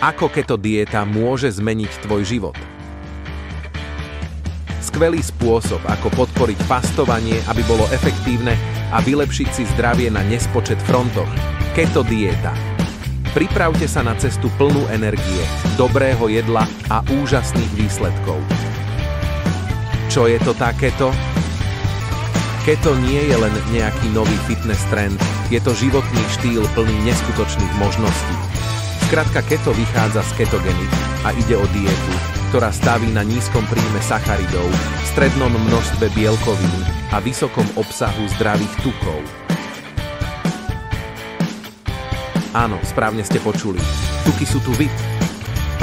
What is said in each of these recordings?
Ako keto dieta môže zmeniť tvoj život? Skvelý spôsob, ako podporiť fastovanie, aby bolo efektívne a vylepšiť si zdravie na nespočet frontoch. Keto dieta. Pripravte sa na cestu plnú energie, dobrého jedla a úžasných výsledkov. Čo je to tá keto? Keto nie je len nejaký nový fitness trend, je to životný štýl plný neskutočných možností. Skrátka, keto vychádza z ketogeny a ide o dietu, ktorá staví na nízkom príjme sacharidov, strednom množstve bielkovín a vysokom obsahu zdravých tukov. Áno, správne ste počuli. Tuky sú tu vy.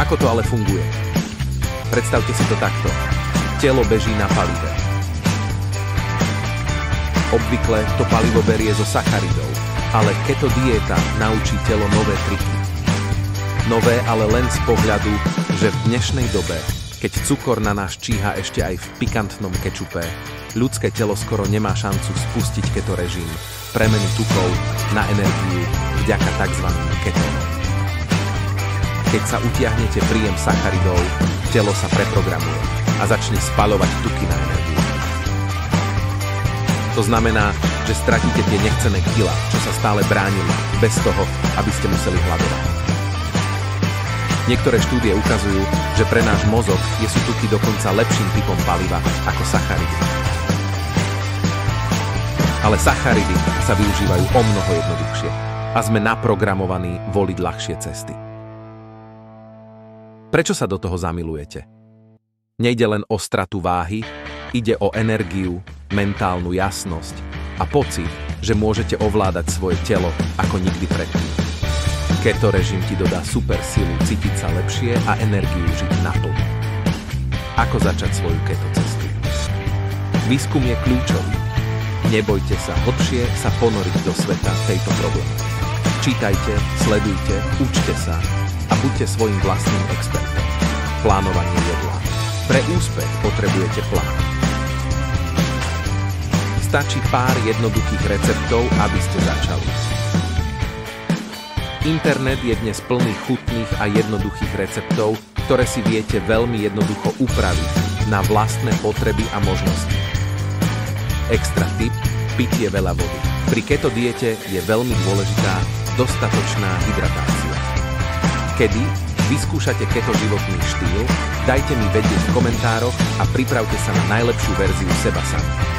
Ako to ale funguje? Predstavte si to takto. Telo beží na palive. Obvykle to palivo berie zo sacharidov, ale keto dieta naučí telo nové triky. Nové, ale len z pohľadu, že v dnešnej dobe, keď cukor na nás číha ešte aj v pikantnom kečupe, ľudské telo skoro nemá šancu spustiť keto režim, premenu tukov na energiu vďaka tzv. Ketónom. Keď sa utiahnete príjem sacharidov, telo sa preprogramuje a začne spaľovať tuky na energiu. To znamená, že stratíte tie nechcené kilá, čo sa stále bránili, bez toho, aby ste museli hladovať. Niektoré štúdie ukazujú, že pre náš mozog sú tuky dokonca lepším typom paliva ako sacharidy. Ale sacharidy sa využívajú omnoho jednoduchšie a sme naprogramovaní voliť ľahšie cesty. Prečo sa do toho zamilujete? Nejde len o stratu váhy, ide o energiu, mentálnu jasnosť a pocit, že môžete ovládať svoje telo ako nikdy predtým. Keto režim ti dodá super silu cítiť sa lepšie a energiu žiť naplno. Ako začať svoju keto cestu? Výskum je kľúčový. Nebojte sa hlbšie sa ponoriť do sveta tejto problémy. Čítajte, sledujte, učte sa a buďte svojím vlastným expertom. Plánovanie jedla. Pre úspech potrebujete plán. Stačí pár jednoduchých receptov, aby ste začali. Internet je dnes plný chutných a jednoduchých receptov, ktoré si viete veľmi jednoducho upraviť na vlastné potreby a možnosti. Extra tip, pitie veľa vody. Pri keto diete je veľmi dôležitá dostatočná hydratácia. Kedy vyskúšate keto životný štýl, dajte mi vedieť v komentároch a pripravte sa na najlepšiu verziu seba sami.